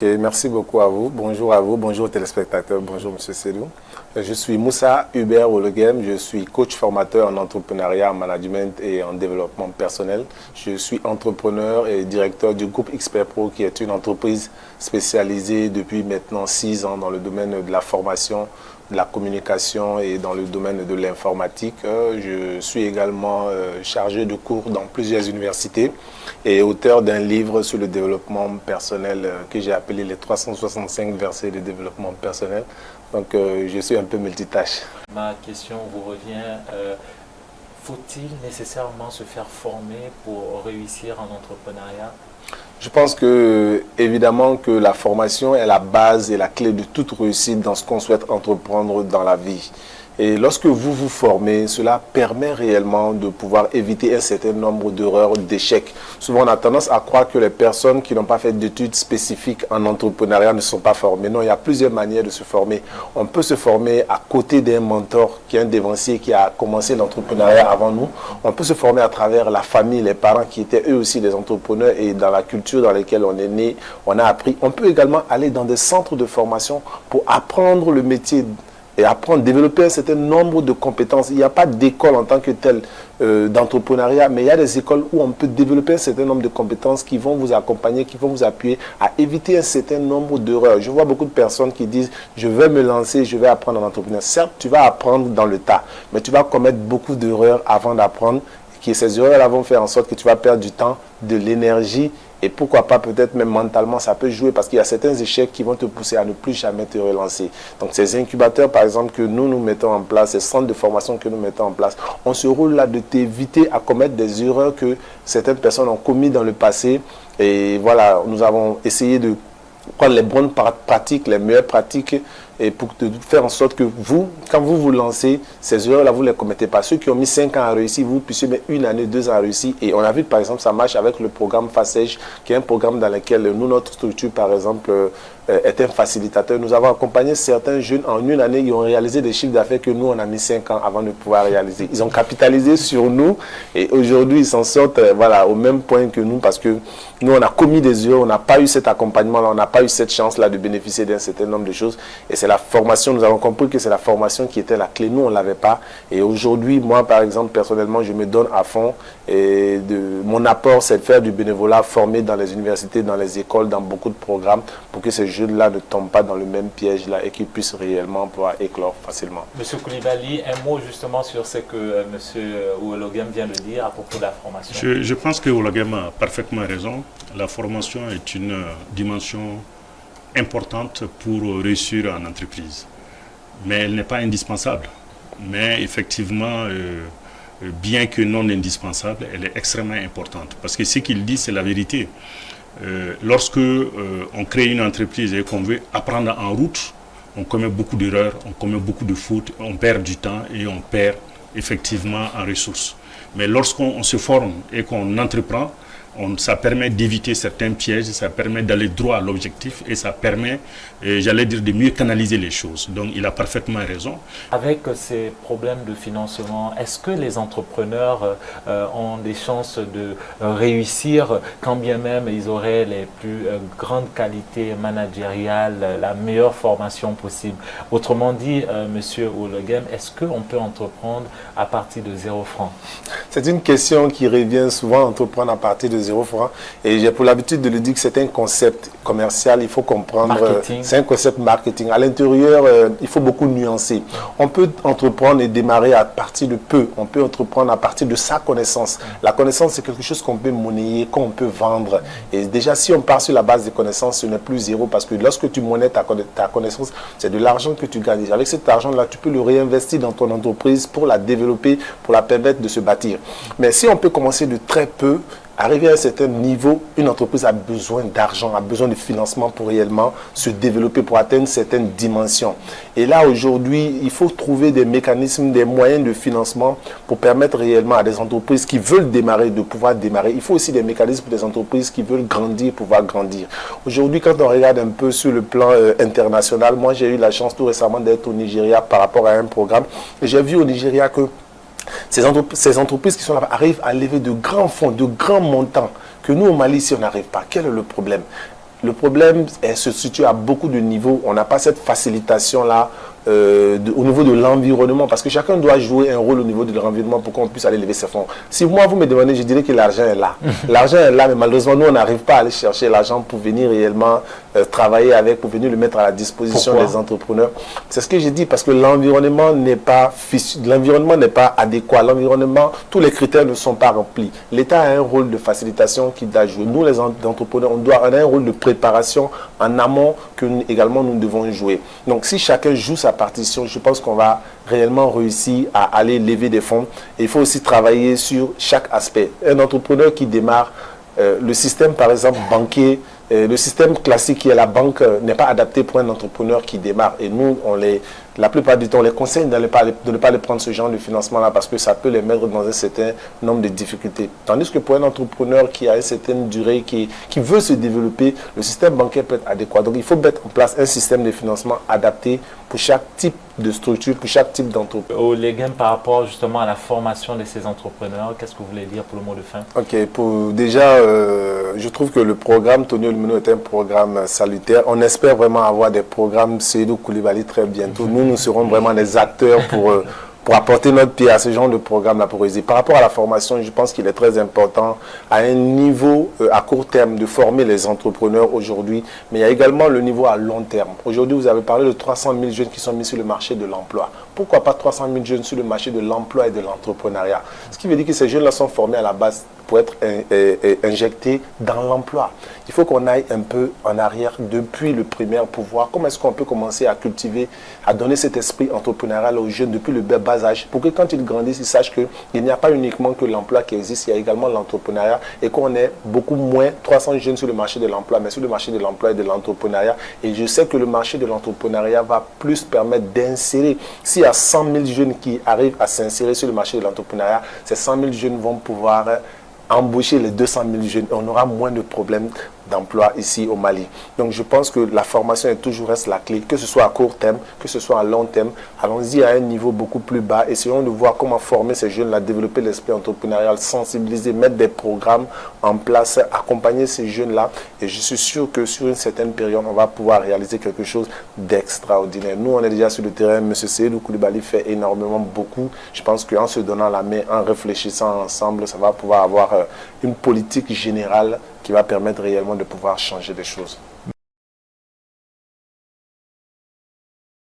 Et merci beaucoup à vous. Bonjour à vous, bonjour aux téléspectateurs, bonjour Monsieur Sédou. Je suis Moussa Hubert Ologem, je suis coach formateur en entrepreneuriat, en management et en développement personnel. Je suis entrepreneur et directeur du groupe Expert Pro qui est une entreprise spécialisée depuis maintenant 6 ans dans le domaine de la formation, de la communication et dans le domaine de l'informatique. Je suis également chargé de cours dans plusieurs universités et auteur d'un livre sur le développement personnel que j'ai appelé les 365 versets de développement personnel. Donc je suis un peu multitâche. Ma question vous revient, faut-il nécessairement se faire former pour réussir en entrepreneuriat? Je pense que, évidemment, que la formation est la base et la clé de toute réussite dans ce qu'on souhaite entreprendre dans la vie. Et lorsque vous vous formez, cela permet réellement de pouvoir éviter un certain nombre d'erreurs, d'échecs. Souvent, on a tendance à croire que les personnes qui n'ont pas fait d'études spécifiques en entrepreneuriat ne sont pas formées. Non, il y a plusieurs manières de se former. On peut se former à côté d'un mentor, qui est un dévancier qui a commencé l'entrepreneuriat avant nous. On peut se former à travers la famille, les parents qui étaient eux aussi des entrepreneurs et dans la culture dans laquelle on est né, on a appris. On peut également aller dans des centres de formation pour apprendre le métier et apprendre, développer un certain nombre de compétences. Il n'y a pas d'école en tant que telle d'entrepreneuriat, mais il y a des écoles où on peut développer un certain nombre de compétences qui vont vous accompagner, qui vont vous appuyer à éviter un certain nombre d'erreurs. Je vois beaucoup de personnes qui disent « je vais me lancer, je vais apprendre en entrepreneuriat ». Certes, tu vas apprendre dans le tas, mais tu vas commettre beaucoup d'erreurs avant d'apprendre. Ces erreurs-là vont faire en sorte que tu vas perdre du temps, de l'énergie et pourquoi pas peut-être même mentalement ça peut jouer parce qu'il y a certains échecs qui vont te pousser à ne plus jamais te relancer. Donc ces incubateurs par exemple que nous mettons en place, ces centres de formation que nous mettons en place, ont ce rôle-là de t'éviter à commettre des erreurs que certaines personnes ont commises dans le passé. Et voilà, nous avons essayé de prendre les bonnes pratiques, les meilleures pratiques et pour faire en sorte que vous, quand vous vous lancez, ces erreurs-là, vous ne les commettez pas. Ceux qui ont mis 5 ans à réussir, vous puissiez mettre 1 année, 2 ans à réussir. Et on a vu, par exemple, ça marche avec le programme FASEJ, qui est un programme dans lequel nous, notre structure, par exemple, est un facilitateur. Nous avons accompagné certains jeunes en 1 année, ils ont réalisé des chiffres d'affaires que nous, on a mis 5 ans avant de pouvoir réaliser. Ils ont capitalisé sur nous et aujourd'hui, ils s'en sortent voilà, au même point que nous parce que nous, on a commis des erreurs, on n'a pas eu cet accompagnement-là, on n'a pas eu cette chance-là de bénéficier d'un certain nombre de choses. Et c'est la formation, nous avons compris que c'est la formation qui était la clé. Nous, on ne l'avait pas. Et aujourd'hui, moi, par exemple, personnellement, je me donne à fond. Et mon apport, c'est de faire du bénévolat, former dans les universités, dans les écoles, dans beaucoup de programmes, pour que ces jeunes-là ne tombent pas dans le même piège-là et qu'ils puissent réellement pouvoir éclore facilement. Monsieur Koulibaly, un mot justement sur ce que Monsieur Ologem vient de dire à propos de la formation. Je pense que Ologem a parfaitement raison. La formation est une dimension importante pour réussir en entreprise. Mais elle n'est pas indispensable. Mais effectivement, bien que non indispensable, elle est extrêmement importante. Parce que ce qu'il dit, c'est la vérité. Lorsque on crée une entreprise et qu'on veut apprendre en route, on commet beaucoup d'erreurs, on commet beaucoup de fautes, on perd du temps et on perd effectivement en ressources. Mais lorsqu'on se forme et qu'on entreprend, ça permet d'éviter certains pièges, ça permet d'aller droit à l'objectif et ça permet, j'allais dire, de mieux canaliser les choses. Donc il a parfaitement raison. Avec ces problèmes de financement, est-ce que les entrepreneurs ont des chances de réussir quand bien même ils auraient les plus grandes qualités managériales, la meilleure formation possible? Autrement dit, Monsieur Ologem, est-ce qu'on peut entreprendre à partir de 0 francs? C'est une question qui revient souvent, entreprendre à partir de 0 francs. Et j'ai pour l'habitude de le dire que c'est un concept commercial, il faut comprendre. C'est un concept marketing. À l'intérieur, il faut beaucoup nuancer. On peut entreprendre et démarrer à partir de peu. On peut entreprendre à partir de sa connaissance. La connaissance, c'est quelque chose qu'on peut monnayer, qu'on peut vendre. Et déjà, si on part sur la base des connaissances, ce n'est plus zéro parce que lorsque tu monnaies ta connaissance, c'est de l'argent que tu gagnes. Avec cet argent-là, tu peux le réinvestir dans ton entreprise pour la développer, pour la permettre de se bâtir. Mais si on peut commencer de très peu, arriver à un certain niveau, une entreprise a besoin d'argent, a besoin de financement pour réellement se développer, pour atteindre certaines dimensions. Et là, aujourd'hui, il faut trouver des mécanismes, des moyens de financement pour permettre réellement à des entreprises qui veulent démarrer, de pouvoir démarrer. Il faut aussi des mécanismes pour des entreprises qui veulent grandir, pouvoir grandir. Aujourd'hui, quand on regarde un peu sur le plan international, moi, j'ai eu la chance tout récemment d'être au Nigeria par rapport à un programme. Et j'ai vu au Nigeria que ces entreprises qui sont là arrivent à lever de grands fonds, de grands montants que nous au Mali, si on n'arrive pas. Quel est le problème? Le problème se situe à beaucoup de niveaux. On n'a pas cette facilitation-là au niveau de l'environnement, parce que chacun doit jouer un rôle au niveau de l'environnement pour qu'on puisse aller lever ses fonds. Si moi, vous me demandez, je dirais que l'argent est là. L'argent est là, mais malheureusement, nous, on n'arrive pas à aller chercher l'argent pour venir réellement travailler avec, pour venir le mettre à la disposition des entrepreneurs. C'est ce que j'ai dit, parce que l'environnement n'est pas adéquat. L'environnement, tous les critères ne sont pas remplis. L'État a un rôle de facilitation qu'il doit jouer. Nous, les entrepreneurs, on a un rôle de préparation en amont que également nous devons jouer. Donc, si chacun joue sa partition, je pense qu'on va réellement réussir à aller lever des fonds. Et il faut aussi travailler sur chaque aspect. Un entrepreneur qui démarre, le système, par exemple, banquier, le système classique qui est la banque n'est pas adapté pour un entrepreneur qui démarre. Et nous, la plupart du temps, on les conseille de ne pas aller prendre ce genre de financement-là parce que ça peut les mettre dans un certain nombre de difficultés. Tandis que pour un entrepreneur qui a une certaine durée, qui veut se développer, le système bancaire peut être adéquat. Donc, il faut mettre en place un système de financement adapté pour chaque type de structure, pour chaque type d'entreprise. Léguem, par rapport justement à la formation de ces entrepreneurs, qu'est-ce que vous voulez dire pour le mot de fin? Ok, déjà, je trouve que le programme Tonio Lumino est un programme salutaire. On espère vraiment avoir des programmes Seydou Koulibaly très bientôt. Nous serons vraiment des acteurs pour apporter notre pied à ce genre de programme-là pour réussir. Par rapport à la formation, je pense qu'il est très important à un niveau à court terme de former les entrepreneurs aujourd'hui, mais il y a également le niveau à long terme. Aujourd'hui, vous avez parlé de 300 000 jeunes qui sont mis sur le marché de l'emploi. Pourquoi pas 300 000 jeunes sur le marché de l'emploi et de l'entrepreneuriat? Ce qui veut dire que ces jeunes-là sont formés à la base pour être injectés dans l'emploi. Il faut qu'on aille un peu en arrière depuis le primaire pour voir comment est-ce qu'on peut commencer à cultiver, à donner cet esprit entrepreneurial aux jeunes depuis le bas âge, pour que quand ils grandissent, ils sachent qu'il n'y a pas uniquement que l'emploi qui existe, il y a également l'entrepreneuriat et qu'on est beaucoup moins 300 jeunes sur le marché de l'emploi, mais sur le marché de l'emploi et de l'entrepreneuriat. Et je sais que le marché de l'entrepreneuriat va plus permettre d'insérer. S'il y a 100 000 jeunes qui arrivent à s'insérer sur le marché de l'entrepreneuriat, ces 100 000 jeunes vont pouvoir embaucher les 200 000 jeunes. On aura moins de problèmes d'emploi ici au Mali. Donc je pense que la formation est toujours reste la clé, que ce soit à court terme, que ce soit à long terme. Allons-y à un niveau beaucoup plus bas. Essayons de voir comment former ces jeunes-là, développer l'esprit entrepreneurial, sensibiliser, mettre des programmes en place, accompagner ces jeunes-là. Et je suis sûr que sur une certaine période, on va pouvoir réaliser quelque chose d'extraordinaire. Nous, on est déjà sur le terrain. M. Seydou Koulibaly fait énormément beaucoup. Je pense qu'en se donnant la main, en réfléchissant ensemble, ça va pouvoir avoir une politique générale qui va permettre réellement de pouvoir changer des choses.